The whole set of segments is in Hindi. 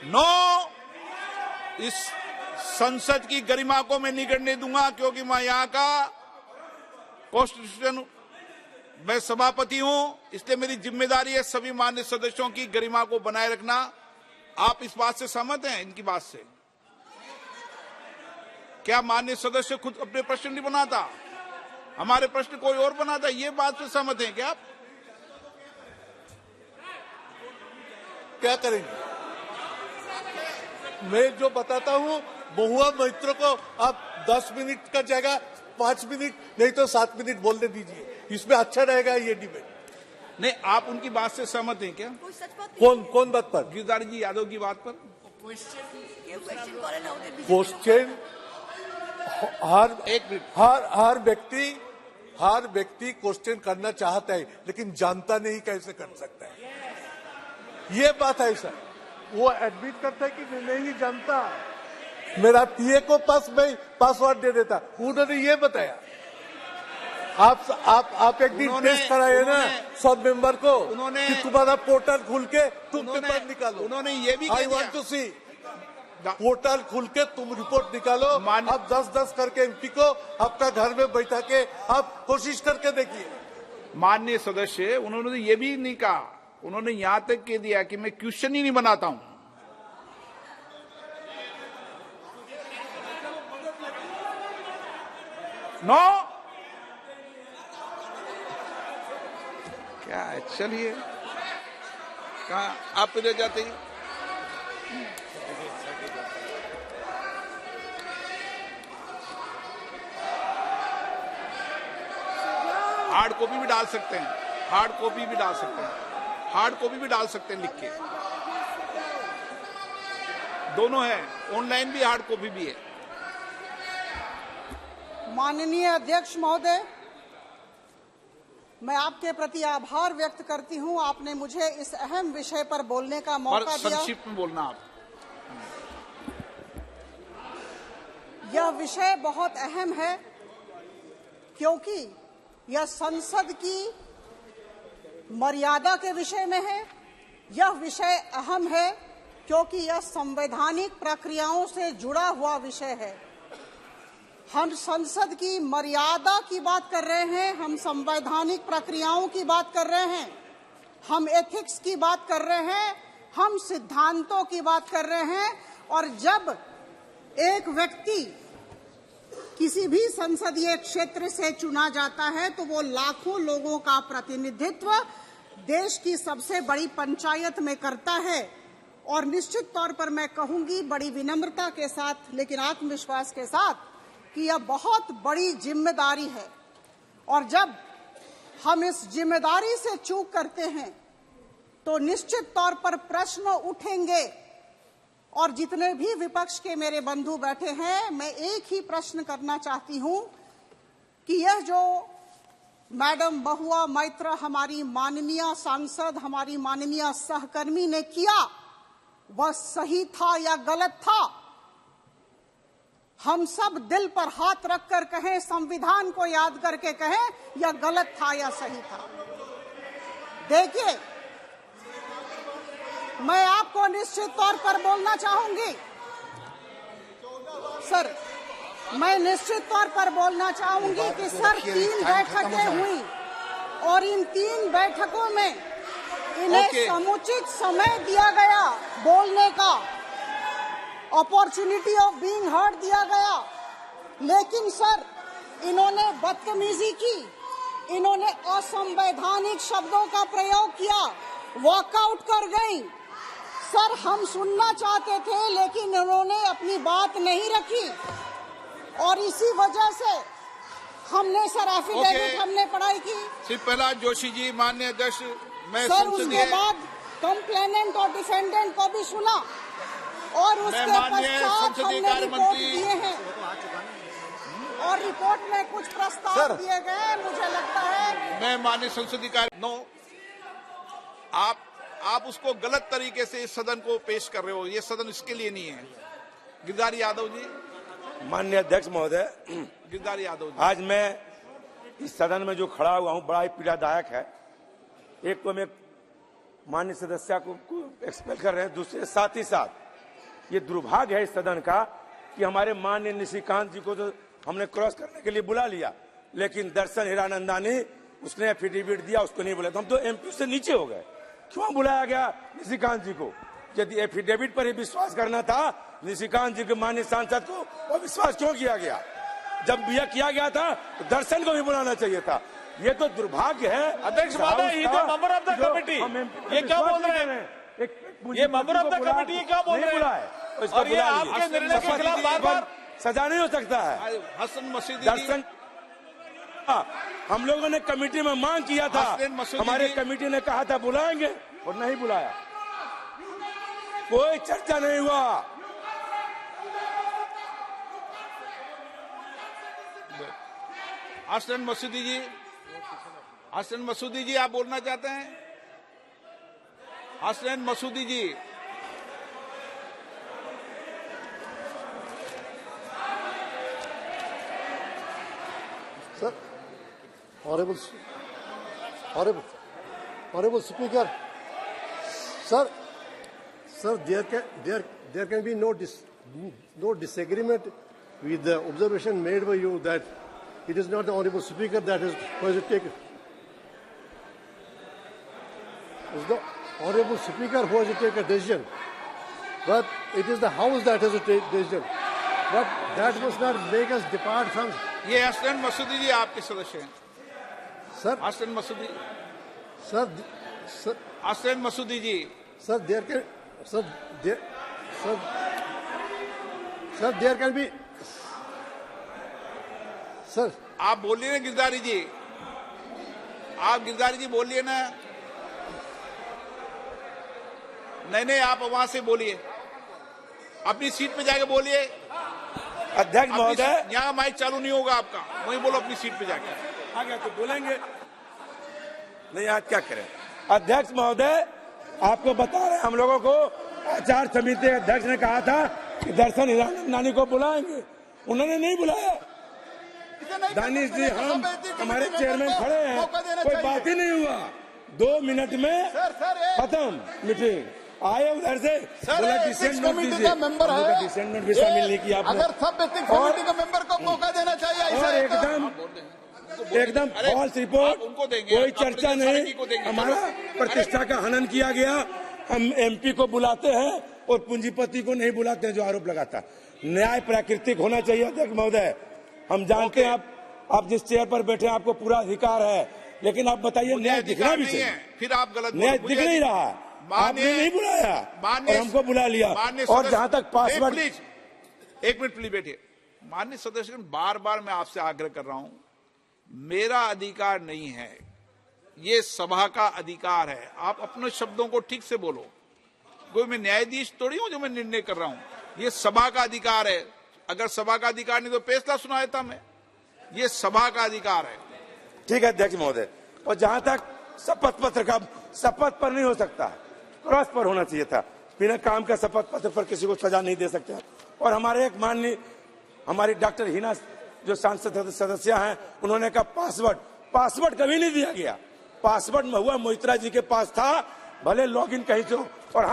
नो, इस संसद की गरिमा को मैं नहीं करने दूंगा, क्योंकि मैं यहाँ का कॉन्स्टिट्यूशन मैं सभापति हूं, इसलिए मेरी जिम्मेदारी है सभी मान्य सदस्यों की गरिमा को बनाए रखना। आप इस बात से सहमत हैं, इनकी बात से? क्या मान्य सदस्य खुद अपने प्रश्न नहीं बनाता, हमारे प्रश्न कोई और बनाता? ये बात से सहमत हैं क्या आप? क्या करेंगे? मैं जो बताता हूं, महुआ मित्र को आप 10 मिनट का जगह 5 मिनट नहीं तो 7 मिनट बोलने दीजिए, इसमें अच्छा रहेगा ये डिबेट। नहीं, आप उनकी बात से सहमत हैं क्या? कौन बात पर? गिरधारी जी यादव की बात पर। क्वेश्चन हर व्यक्ति क्वेश्चन करना चाहता है, लेकिन जानता नहीं कैसे कर सकता है, ये बात है सर। वो एडमिट करता है कि मैं नहीं जानता, मेरा पीए को पासवर्ड दे देता, उन्होंने ये बताया। आप एक दिन टेस्ट कराए ना सब मेंबर को, उन्होंने कि तुम्हारा पोर्टल खुल के तुम पेपर निकालो। उन्होंने ये भी I want to see portal खुल के तुम रिपोर्ट निकालो। आप 10-10 करके एमपी को आपका घर में बैठा के आप कोशिश करके देखिए। माननीय सदस्य, उन्होंने ये भी नहीं कहा, उन्होंने यहां तक कह दिया कि मैं क्वेश्चन ही नहीं बनाता हूं। नो, क्या है? चलिए, कहा आप ले जाते हैं? हार्ड कॉपी भी डाल सकते हैं, हार्ड कॉपी भी डाल सकते हैं, हार्ड कॉपी भी डाल सकते हैं लिख के, दोनों है, ऑनलाइन भी हार्ड कॉपी भी है। माननीय अध्यक्ष महोदय, मैं आपके प्रति आभार व्यक्त करती हूं, आपने मुझे इस अहम विषय पर बोलने का मौका दिया। संक्षिप्त में बोलना आप। यह विषय बहुत अहम है, क्योंकि यह संसद की मर्यादा के विषय में है। यह विषय अहम है क्योंकि यह संवैधानिक प्रक्रियाओं से जुड़ा हुआ विषय है। हम संसद की मर्यादा की बात कर रहे हैं, हम संवैधानिक प्रक्रियाओं की बात कर रहे हैं, हम एथिक्स की बात कर रहे हैं, हम सिद्धांतों की बात कर रहे हैं। और जब एक व्यक्ति किसी भी संसदीय क्षेत्र से चुना जाता है तो वो लाखों लोगों का प्रतिनिधित्व देश की सबसे बड़ी पंचायत में करता है। और निश्चित तौर पर मैं कहूंगी बड़ी विनम्रता के साथ लेकिन आत्मविश्वास के साथ कि यह बहुत बड़ी जिम्मेदारी है। और जब हम इस जिम्मेदारी से चूक करते हैं तो निश्चित तौर पर प्रश्न उठेंगे। और जितने भी विपक्ष के मेरे बंधु बैठे हैं, मैं एक ही प्रश्न करना चाहती हूं कि यह जो मैडम महुआ मैत्र, हमारी माननीय सांसद, हमारी माननीय सहकर्मी ने किया, वह सही था या गलत था? हम सब दिल पर हाथ रखकर कहें, संविधान को याद करके कहें, यह गलत था या सही था? देखिए, मैं आपको निश्चित तौर पर बोलना चाहूंगी सर, मैं निश्चित तौर पर बोलना चाहूंगी कि सर 3 बैठकें हुई और इन 3 बैठकों में इन्हें समुचित समय दिया गया, बोलने का अपॉर्चुनिटी ऑफ बीइंग हर्ड दिया गया। लेकिन सर, इन्होंने बदतमीजी की, इन्होंने असंवैधानिक शब्दों का प्रयोग किया, वॉकआउट कर गई। सर, हम सुनना चाहते थे लेकिन उन्होंने अपनी बात नहीं रखी और इसी वजह से हमने सर एफिडेविट हमने पढ़ाई की। श्री प्रहलाद जोशी जी, माननीय अध्यक्ष, मैं सर उसके बाद कंप्लेनेंट और डिफेंडेंट को भी सुना और उसके पश्चात हमने रिपोर्ट दिए हैं और रिपोर्ट में कुछ प्रस्ताव दिए गए। मुझे लगता है मैं माननीय संसदीय कार्य नो, आप उसको गलत तरीके से इस सदन को पेश कर रहे हो, ये सदन इसके लिए नहीं है। गिरधारी यादव जी। माननीय अध्यक्ष महोदय, गिरधारी यादव जी, आज मैं इस सदन में जो खड़ा हुआ हूं बड़ा ही पीड़ादायक है। एक तो मैं माननीय सदस्य को एक्सपेल कर रहे हैं, दूसरे साथ ही साथ ये दुर्भाग्य है इस सदन का कि हमारे माननीय निशिकांत जी को तो हमने क्रॉस करने के लिए बुला लिया, लेकिन दर्शन हीरानंदानी उसने एफिडेविट दिया, उसको नहीं बुलाया। तो हम तो एमपी से नीचे हो गए। क्यों बुलाया गया निशिकांत जी को? यदि एफिडेविट पर ही विश्वास करना था निशिकांत जी के माननीय सांसद को, वो विश्वास क्यों किया गया? जब यह किया गया था तो दर्शन को भी बुलाना चाहिए था। ये तो दुर्भाग्य है। अध्यक्ष महोदय, ये तो मेंबर ऑफ द कमेटी ये क्या बोल रहे हैं? ये मेंबर ऑफ द कमेटी ये क्या बोल रहे हैं? और ये आपके निर्णय के खिलाफ बार-बार सजा नहीं हो सकता है। हसन मसूदी दर्शन हम लोगों ने कमेटी में मांग किया था, हमारे कमेटी ने कहा था बुलाएंगे और नहीं बुलाया, कोई चर्चा नहीं हुआ। हसन मसूदी जी, हसन मसूदी जी आप बोलना चाहते हैं? हसन मसूदी जी, Sir, honorable speaker, sir, there can be no disagreement with the observation made by you that it is not the honorable speaker that who has to take. It's the honorable speaker who has to take a decision, but it is the house that has to take decision. But that must not make us depart from. ये हसन मसूदी जी आपके सदस्य हैं। Sir, Hasan Masoodi, sir, Hasan Masoodi ji, sir, there can be, sir. आप बोलिए ना गिरधारी जी, आप गिरधारी जी बोलिए ना। नहीं, आप वहां से बोलिए, अपनी सीट पे जाके बोलिए। अध्यक्ष महोदय, यहाँ माइक चालू नहीं होगा आपका, वहीं बोलो अपनी सीट पे जाके। आ गया तो बोलेंगे नहीं, आज क्या करें? अध्यक्ष महोदय, आपको बता रहे हैं, हम लोगों को आचार समिति अध्यक्ष ने कहा था कि दर्शन हीरानंदानी को बुलाएंगे, उन्होंने नहीं बुलाया। दानिश जी, हम हमारे चेयरमैन खड़े हैं, कोई बात ही नहीं हुआ। 2 मिनट में खत्म मीटिंग। आए उधर से बोला डिसेंट नोट दीजिए, मेंबर है, डिसेंट नोट भी शामिल नहीं किया आपने। अगर सब एथिक्स कमेटी के मेंबर को मौका देना चाहिए। और एकदम फॉल्स रिपोर्ट, कोई चर्चा नहीं, हमारा प्रतिष्ठा का हनन किया गया। हम एमपी को बुलाते हैं और पूंजीपति को नहीं बुलाते हैं जो आरोप लगाता। न्याय प्राकृतिक होना चाहिए अध्यक्ष महोदय। हम जानते हैं आप जिस चेयर पर बैठे हैं आपको पूरा अधिकार है, लेकिन आप बताइए न्याय दिखना भी चाहिए। फिर आप गलत, न्याय दिख नहीं रहा, आपने नहीं बुलाया और हमको बुला लिया। और जहां तक पासवर्ड, एक मिनट प्लीज बैठिए। माननीय सदस्य, बार बार मैं आपसे आग्रह कर रहा हूं, मेरा अधिकार नहीं है, ये सभा का अधिकार है। आप अपने शब्दों को ठीक से बोलो। कोई मैं न्यायाधीश थोड़ी हूं जो मैं निर्णय कर रहा हूं। ये सभा का अधिकार है। अगर सभा का अधिकार नहीं तो फैसला सुनाया था मैं। ये सभा का अधिकार है। ठीक है अध्यक्ष महोदय। और जहां तक शपथ पत्र का, शपथ पर नहीं हो सकता, क्रॉस पर होना चाहिए था। बिना काम का शपथ पत्र पर किसी को सजा नहीं दे सकते। और हमारे एक माननीय हमारी डॉक्टर हिना जो सांसद सदस्य हैं, उन्होंने कहा पासवर्ड कभी नहीं दिया गया। पासवर्ड महुआ मोहित्रा जी के पास था, भले लॉगिन कहीं से हो, और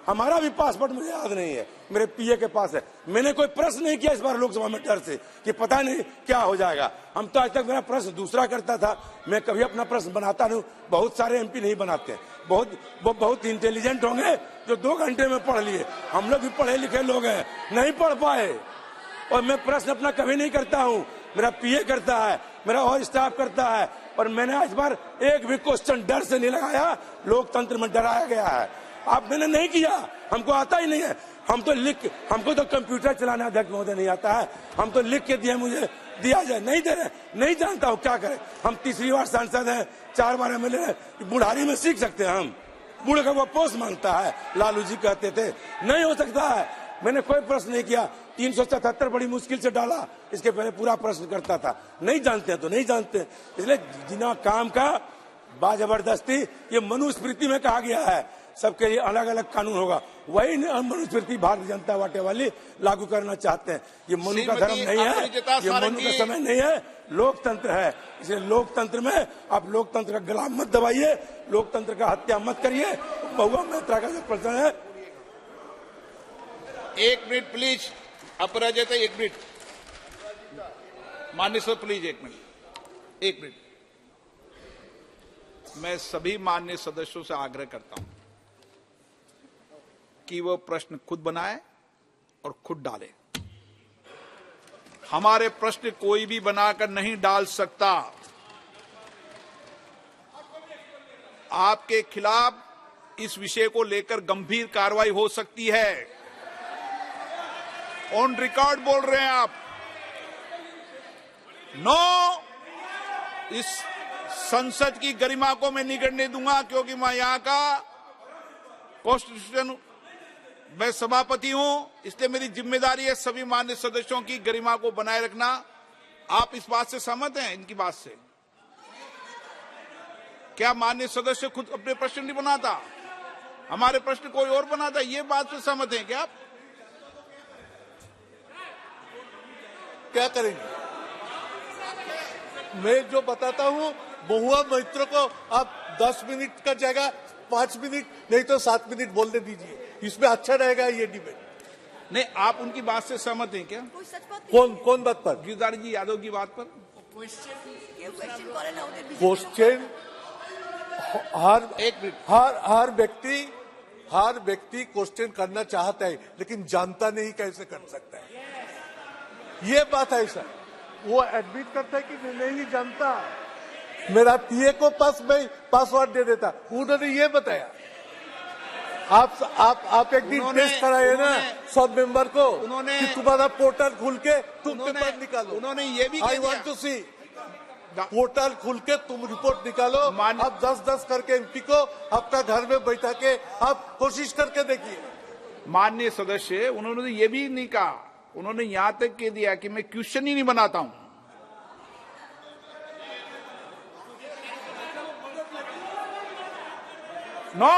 हमारा भी पासवर्ड मुझे याद नहीं है, मेरे पीए के पास है। मैंने कोई प्रश्न नहीं किया इस बार लोकसभा में डर से कि पता नहीं क्या हो जाएगा। हम तो आज तक मेरा प्रश्न दूसरा करता था, मैं कभी अपना प्रश्न बनाता नहीं। बहुत सारे एमपी नहीं बनाते, बहुत इंटेलिजेंट होंगे जो 2 घंटे में पढ़ लिए। हम लोग भी पढ़े लिखे लोग हैं, नहीं पढ़ पाए। और मैं प्रश्न अपना कभी नहीं करता हूँ, मेरा पीए करता है, मेरा और स्टाफ करता है। और मैंने इस बार एक भी क्वेश्चन डर से नहीं लगाया। लोकतंत्र में डराया गया है, मैंने नहीं किया, हमको आता ही नहीं है। हमको तो कंप्यूटर चलाना अध्यक्ष महोदय नहीं आता है। हम तो लिख के दिया जाए, नहीं दे रहे, नहीं जानता हूँ क्या करें। हम 3री बार सांसद हैं, 4 बार एमएलए हैं, बुढ़ारी में सीख सकते हैं हम। बूढ़े का वो पोस्ट मांगता है, लालू जी कहते थे, नहीं हो सकता है। मैंने कोई प्रश्न नहीं किया, 377 बड़ी मुश्किल से डाला, इसके पहले पूरा प्रश्न करता था। नहीं जानते हैं तो नहीं जानते, इसलिए बिना काम का बाजबरदस्ती, ये मनुस्मृति में कहा गया है सबके लिए अलग अलग कानून होगा, वही मनुस्मृति भारतीय जनता पार्टी वाली लागू करना चाहते हैं। ये मनु का धर्म नहीं है, ये मनु का समय नहीं है, लोकतंत्र है। इसलिए लोकतंत्र में आप लोकतंत्र का गला मत दबाइए, लोकतंत्र का हत्या मत करिए। महुआ मोहित्रा का जो प्रश्न है, एक मिनट प्लीज, अपराजिता, एक मिनट। माननीय सर प्लीज एक मिनट। मैं सभी माननीय सदस्यों से आग्रह करता हूं कि वो प्रश्न खुद बनाए और खुद डाले। हमारे प्रश्न कोई भी बनाकर नहीं डाल सकता। आपके खिलाफ इस विषय को लेकर गंभीर कार्रवाई हो सकती है। ऑन रिकॉर्ड बोल रहे हैं आप। नो, इस संसद की गरिमा को मैं नहीं करने दूंगा, क्योंकि मैं यहां का कॉन्स्टिट्यूशन मैं सभापति हूं, इसलिए मेरी जिम्मेदारी है सभी मान्य सदस्यों की गरिमा को बनाए रखना। आप इस बात से सहमत हैं, इनकी बात से? क्या मान्य सदस्य खुद अपने प्रश्न नहीं बनाता, हमारे प्रश्न कोई और बनाता? ये बात से सहमत हैं क्या आप? क्या करेंगे? मैं जो बताता हूं, महुआ मित्र को आप 10 मिनट का जगह 5 मिनट नहीं तो 7 मिनट बोलने दीजिए, इसमें अच्छा रहेगा ये डिबेट। नहीं, आप उनकी बात से सहमत हैं क्या? कौन बात पर? गिरधारी जी यादव की बात पर? क्वेश्चन हर व्यक्ति क्वेश्चन करना चाहता है, लेकिन जानता नहीं कैसे कर सकता है। ये बात है सर। वो एडमिट करता है कि मैं नहीं जानता, मेरा पीए को पासवर्ड दे देता। उन्होंने ये बताया। आप एक दिन टेस्ट कराए ना सब मेंबर को कि तुम्हारा पोर्टल खुल के तुम पेपर निकालो। उन्होंने ये भी I want to see portal खुल के तुम रिपोर्ट निकालो। आप 10-10 करके एमपी को आपका घर में बैठा के आप कोशिश करके देखिए। माननीय सदस्य, उन्होंने ये भी नहीं कहा, उन्होंने यहां तक कह दिया कि मैं क्वेश्चन ही नहीं बनाता हूं। नो,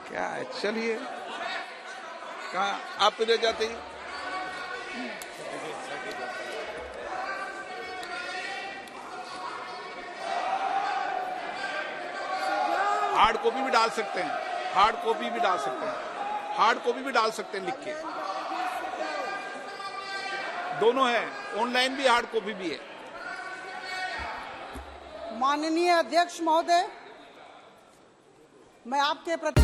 क्या है? चलिए, कहा आप इधर जाते हैं? हार्ड कॉपी भी डाल सकते हैं, हार्ड कॉपी भी डाल सकते हैं, हार्ड कॉपी भी डाल सकते हैं लिख के। दोनों है, ऑनलाइन भी हार्ड कॉपी भी है। माननीय अध्यक्ष महोदय, मैं आपके प्रति